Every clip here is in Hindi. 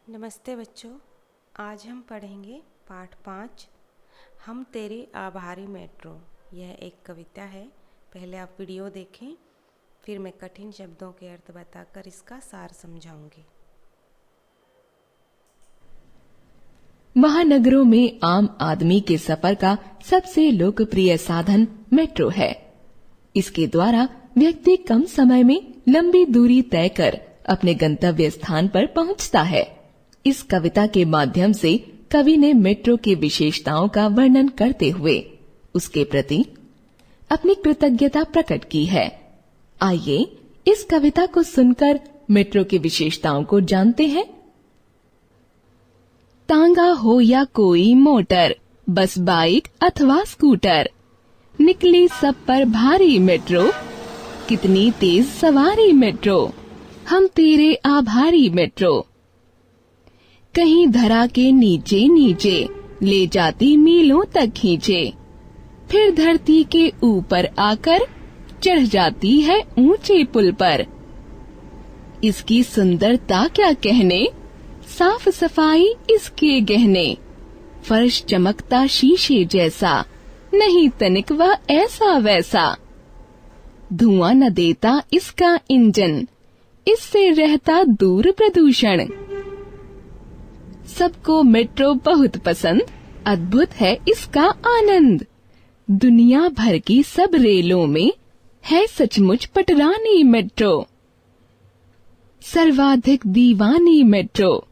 नमस्ते बच्चों। आज हम पढ़ेंगे पाठ 5 हम तेरे आभारी मेट्रो। यह एक कविता है। पहले आप वीडियो देखें, फिर मैं कठिन शब्दों के अर्थ बताकर इसका सार समझाऊंगी। महानगरों में आम आदमी के सफर का सबसे लोकप्रिय साधन मेट्रो है। इसके द्वारा व्यक्ति कम समय में लंबी दूरी तय कर अपने गंतव्य स्थान पर पहुंचता है। इस कविता के माध्यम से कवि ने मेट्रो की विशेषताओं का वर्णन करते हुए उसके प्रति अपनी कृतज्ञता प्रकट की है। आइए इस कविता को सुनकर मेट्रो की विशेषताओं को जानते हैं। तांगा हो या कोई मोटर, बस बाइक अथवा स्कूटर, निकली सब पर भारी मेट्रो, कितनी तेज सवारी मेट्रो, हम तेरे आभारी मेट्रो। कहीं धरा के नीचे नीचे ले जाती मीलों तक खींचे, फिर धरती के ऊपर आकर चढ़ जाती है ऊंचे पुल पर। इसकी सुंदरता क्या कहने, साफ सफाई इसके गहने, फर्श चमकता शीशे जैसा, नहीं तनिक वह ऐसा वैसा। धुआं न देता इसका इंजन, इससे रहता दूर प्रदूषण। सबको मेट्रो बहुत पसंद, अद्भुत है इसका आनंद। दुनिया भर की सब रेलों में है सचमुच पटरानी मेट्रो। सर्वाधिक दीवानी मेट्रो,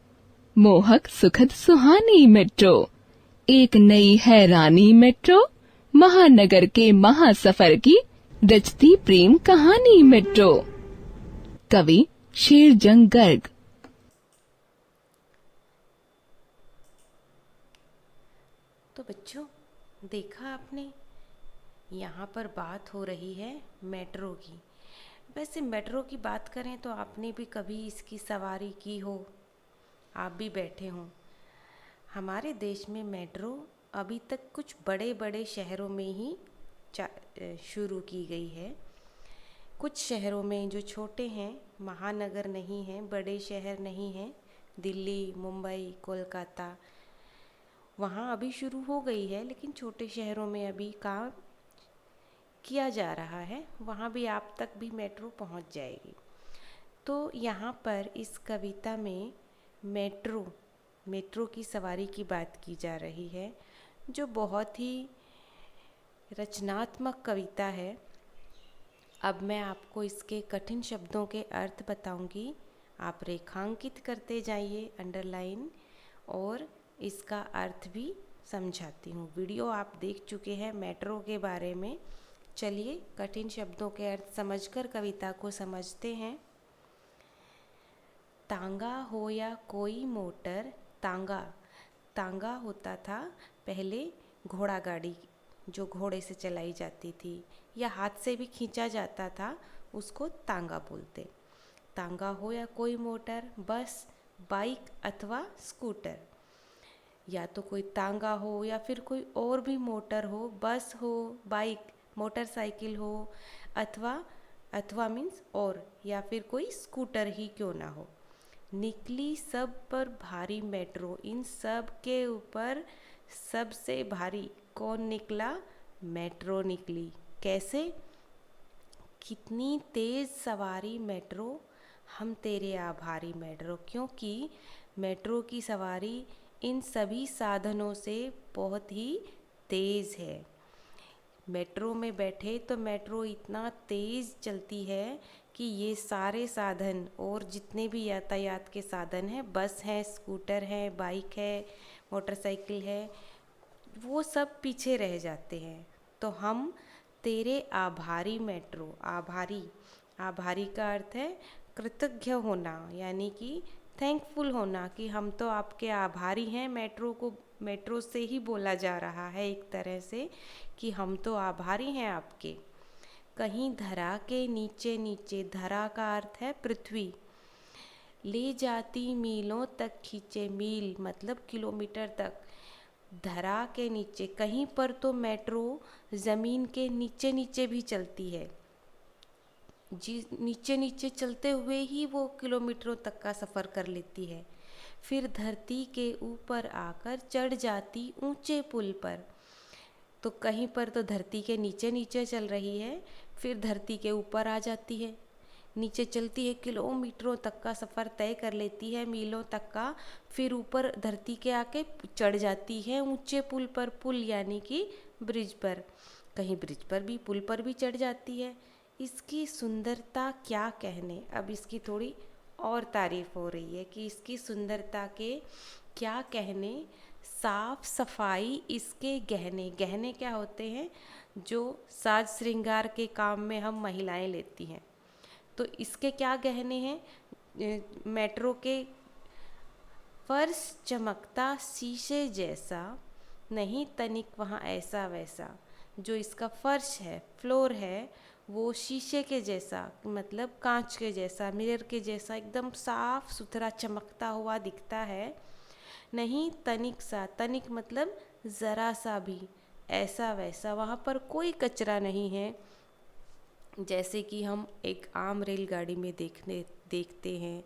मोहक सुखद सुहानी मेट्रो, एक नई हैरानी मेट्रो, महानगर के महासफर की रचती प्रेम कहानी मेट्रो। कवि शेरजंग गर्ग। तो बच्चों, देखा आपने, यहाँ पर बात हो रही है मेट्रो की। वैसे मेट्रो की बात करें तो आपने भी कभी इसकी सवारी की हो, आप भी बैठे हों। हमारे देश में मेट्रो अभी तक कुछ बड़े बड़े शहरों में ही शुरू की गई है। कुछ शहरों में जो छोटे हैं, महानगर नहीं हैं, बड़े शहर नहीं हैं, दिल्ली, मुंबई, कोलकाता, वहाँ अभी शुरू हो गई है। लेकिन छोटे शहरों में अभी काम किया जा रहा है, वहाँ भी आप तक भी मेट्रो पहुँच जाएगी। तो यहाँ पर इस कविता में मेट्रो की सवारी की बात की जा रही है, जो बहुत ही रचनात्मक कविता है। अब मैं आपको इसके कठिन शब्दों के अर्थ बताऊंगी। आप रेखांकित करते जाइए, अंडरलाइन, और इसका अर्थ भी समझाती हूँ। वीडियो आप देख चुके हैं मेट्रो के बारे में। चलिए कठिन शब्दों के अर्थ समझकर कविता को समझते हैं। तांगा हो या कोई मोटर, तांगा होता था पहले घोड़ा गाड़ी, जो घोड़े से चलाई जाती थी या हाथ से भी खींचा जाता था, उसको तांगा बोलते। तांगा हो या कोई मोटर, बस, बाइक अथवा स्कूटर, या तो कोई तांगा हो या फिर कोई और भी मोटर हो, बस हो, बाइक, मोटरसाइकिल हो, अथवा मीन्स और, या फिर कोई स्कूटर ही क्यों ना हो। निकली सब पर भारी मेट्रो, इन सब के ऊपर सबसे भारी कौन निकला? मेट्रो निकली। कैसे? कितनी तेज सवारी मेट्रो, हम तेरे आभारी मेट्रो। क्योंकि मेट्रो की सवारी इन सभी साधनों से बहुत ही तेज़ है। मेट्रो में बैठे तो मेट्रो इतना तेज़ चलती है कि ये सारे साधन और जितने भी यातायात के साधन हैं, बस है, स्कूटर है, बाइक है, मोटरसाइकिल है, वो सब पीछे रह जाते हैं। तो हम तेरे आभारी मेट्रो, आभारी का अर्थ है कृतज्ञ होना, यानी कि थैंकफुल होना, कि हम तो आपके आभारी हैं। मेट्रो से ही बोला जा रहा है एक तरह से, कि हम तो आभारी हैं आपके। कहीं धरा के नीचे नीचे, धरा का अर्थ है पृथ्वी, ले जाती मीलों तक खींचे, मील मतलब किलोमीटर तक। धरा के नीचे, कहीं पर तो मेट्रो ज़मीन के नीचे नीचे भी चलती है, जी, नीचे नीचे चलते हुए ही वो किलोमीटरों तक का सफ़र कर लेती है। फिर धरती के ऊपर आकर चढ़ जाती ऊंचे पुल पर। तो कहीं पर तो धरती के नीचे नीचे चल रही है, फिर धरती के ऊपर आ जाती है, नीचे चलती है, किलोमीटरों तक का सफ़र तय कर लेती है, मीलों तक का, फिर ऊपर धरती के आके चढ़ जाती है ऊंचे पुल पर, पुल यानी कि ब्रिज पर। कहीं ब्रिज पर भी, पुल पर भी चढ़ जाती है। इसकी सुंदरता क्या कहने। अब इसकी थोड़ी और तारीफ हो रही है कि इसकी सुंदरता के क्या कहने, साफ सफाई इसके गहने। गहने क्या होते हैं, जो साज श्रृंगार के काम में हम महिलाएं लेती हैं। तो इसके क्या गहने हैं। मेट्रो के फर्श चमकता शीशे जैसा, नहीं तनिक वहाँ ऐसा वैसा। जो इसका फर्श है, फ्लोर है, वो शीशे के जैसा, मतलब कांच के जैसा, मिरर के जैसा एकदम साफ सुथरा चमकता हुआ दिखता है। नहीं तनिक सा, तनिक मतलब ज़रा सा भी, ऐसा वैसा, वहाँ पर कोई कचरा नहीं है। जैसे कि हम एक आम रेलगाड़ी में देखते हैं,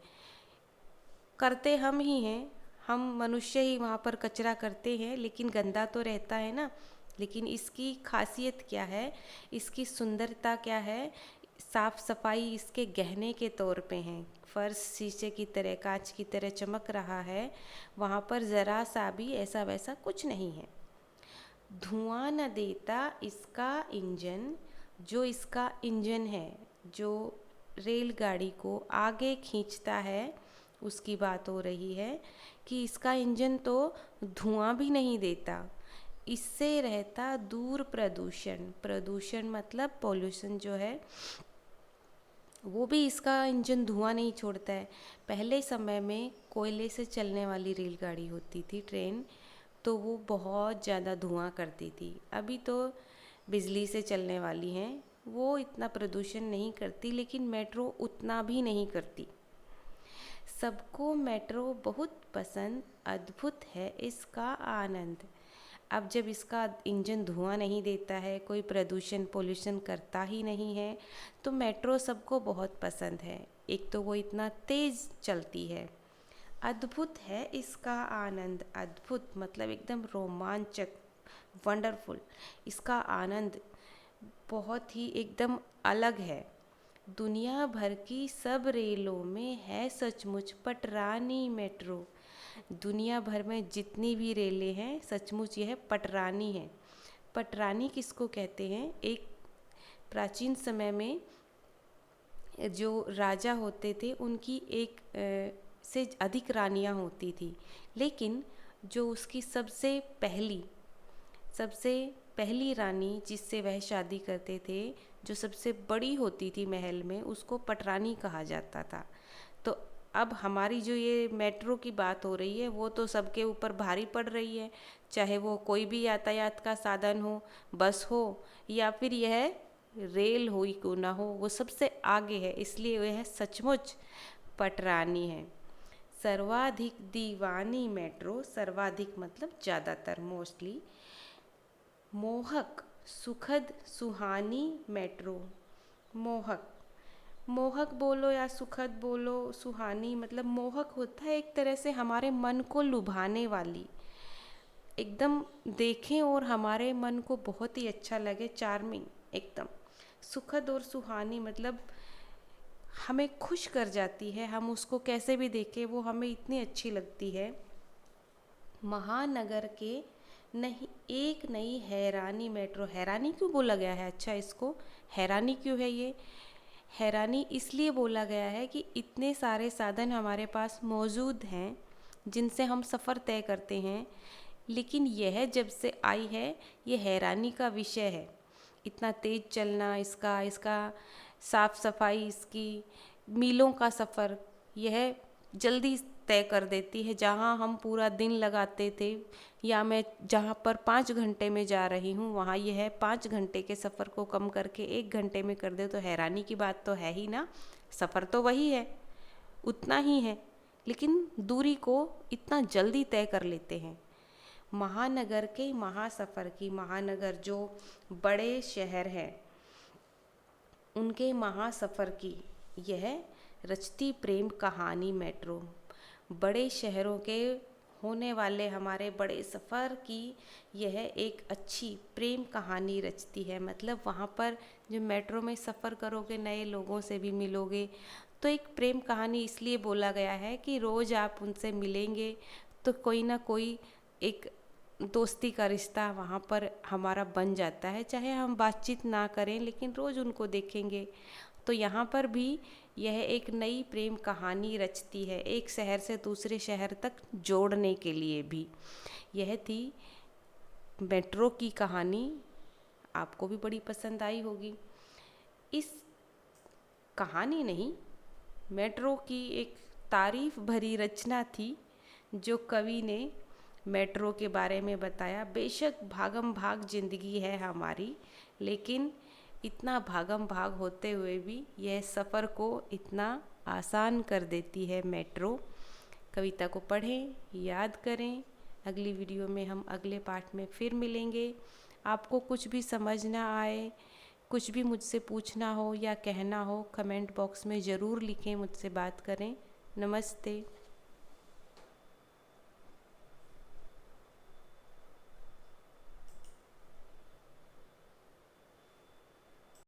करते हम ही हैं, हम मनुष्य ही वहाँ पर कचरा करते हैं, लेकिन गंदा तो रहता है ना। लेकिन इसकी खासियत क्या है, इसकी सुंदरता क्या है, साफ सफाई इसके गहने के तौर पे हैं। फर्श शीशे की तरह, कांच की तरह चमक रहा है, वहाँ पर ज़रा सा भी ऐसा वैसा कुछ नहीं है। धुआं न देता इसका इंजन, जो इसका इंजन है, जो रेलगाड़ी को आगे खींचता है, उसकी बात हो रही है कि इसका इंजन तो धुआं भी नहीं देता। इससे रहता दूर प्रदूषण। प्रदूषण मतलब पॉल्यूशन जो है, वो भी इसका इंजन धुआं नहीं छोड़ता है। पहले समय में कोयले से चलने वाली रेलगाड़ी होती थी, ट्रेन, तो वो बहुत ज़्यादा धुआं करती थी। अभी तो बिजली से चलने वाली हैं, वो इतना प्रदूषण नहीं करती, लेकिन मेट्रो उतना भी नहीं करती। सबको मेट्रो बहुत पसंद, अद्भुत है इसका आनंद। अब जब इसका इंजन धुआं नहीं देता है, कोई प्रदूषण पोल्यूशन करता ही नहीं है, तो मेट्रो सबको बहुत पसंद है। एक तो वो इतना तेज़ चलती है। अद्भुत है इसका आनंद। अद्भुत मतलब एकदम रोमांचक, वंडरफुल। इसका आनंद बहुत ही एकदम अलग है। दुनिया भर की सब रेलों में है सचमुच पटरानी मेट्रो। दुनिया भर में जितनी भी रेलें हैं, सचमुच यह पटरानी है। पटरानी किसको कहते हैं, एक प्राचीन समय में जो राजा होते थे, उनकी एक से अधिक रानियां होती थी, लेकिन जो उसकी सबसे पहली रानी जिससे वह शादी करते थे, जो सबसे बड़ी होती थी महल में, उसको पटरानी कहा जाता था। तो अब हमारी जो ये मेट्रो की बात हो रही है, वो तो सबके ऊपर भारी पड़ रही है, चाहे वो कोई भी यातायात का साधन हो, बस हो या फिर यह रेल हो ही क्यों ना हो, वो सबसे आगे है, इसलिए वह सचमुच पटरानी है। सर्वाधिक दीवानी मेट्रो, सर्वाधिक मतलब ज़्यादातर, मोस्टली। मोहक सुखद सुहानी मेट्रो। मोहक, मोहक बोलो या सुखद बोलो, सुहानी मतलब मोहक होता है एक तरह से हमारे मन को लुभाने वाली, एकदम देखें और हमारे मन को बहुत ही अच्छा लगे, चार्मिंग एकदम। सुखद और सुहानी मतलब हमें खुश कर जाती है, हम उसको कैसे भी देखें वो हमें इतनी अच्छी लगती है। महानगर के नहीं एक नई हैरानी मेट्रो। हैरानी क्यों बोला गया है, अच्छा इसको हैरानी क्यों है ये? हैरानी इसलिए बोला गया है कि इतने सारे साधन हमारे पास मौजूद हैं जिनसे हम सफ़र तय करते हैं, लेकिन यह जब से आई है ये हैरानी का विषय है। इतना तेज़ चलना इसका साफ़ सफाई, इसकी मीलों का सफ़र यह जल्दी तय कर देती है। जहाँ हम पूरा दिन लगाते थे, या मैं जहाँ पर 5 घंटे में जा रही हूँ, वहाँ यह 5 घंटे के सफ़र को कम करके 1 घंटे में कर दे, तो हैरानी की बात तो है ही ना। सफ़र तो वही है, उतना ही है, लेकिन दूरी को इतना जल्दी तय कर लेते हैं। महानगर के महासफ़र की, महानगर जो बड़े शहर हैं उनके महासफ़र की यह रचती प्रेम कहानी मेट्रो। बड़े शहरों के होने वाले हमारे बड़े सफ़र की यह एक अच्छी प्रेम कहानी रचती है। मतलब वहाँ पर जो मेट्रो में सफ़र करोगे, नए लोगों से भी मिलोगे, तो एक प्रेम कहानी इसलिए बोला गया है कि रोज़ आप उनसे मिलेंगे तो कोई ना कोई एक दोस्ती का रिश्ता वहाँ पर हमारा बन जाता है। चाहे हम बातचीत ना करें, लेकिन रोज़ उनको देखेंगे। तो यहाँ पर भी यह एक नई प्रेम कहानी रचती है, एक शहर से दूसरे शहर तक जोड़ने के लिए भी। यह थी मेट्रो की कहानी। आपको भी बड़ी पसंद आई होगी। इस कहानी नहीं, मेट्रो की एक तारीफ भरी रचना थी जो कवि ने मेट्रो के बारे में बताया। बेशक भागम भाग जिंदगी है हमारी, लेकिन इतना भागम भाग होते हुए भी यह सफ़र को इतना आसान कर देती है मेट्रो। कविता को पढ़ें, याद करें। अगली वीडियो में हम अगले पार्ट में फिर मिलेंगे। आपको कुछ भी समझ ना आए, कुछ भी मुझसे पूछना हो या कहना हो, कमेंट बॉक्स में ज़रूर लिखें, मुझसे बात करें। नमस्ते।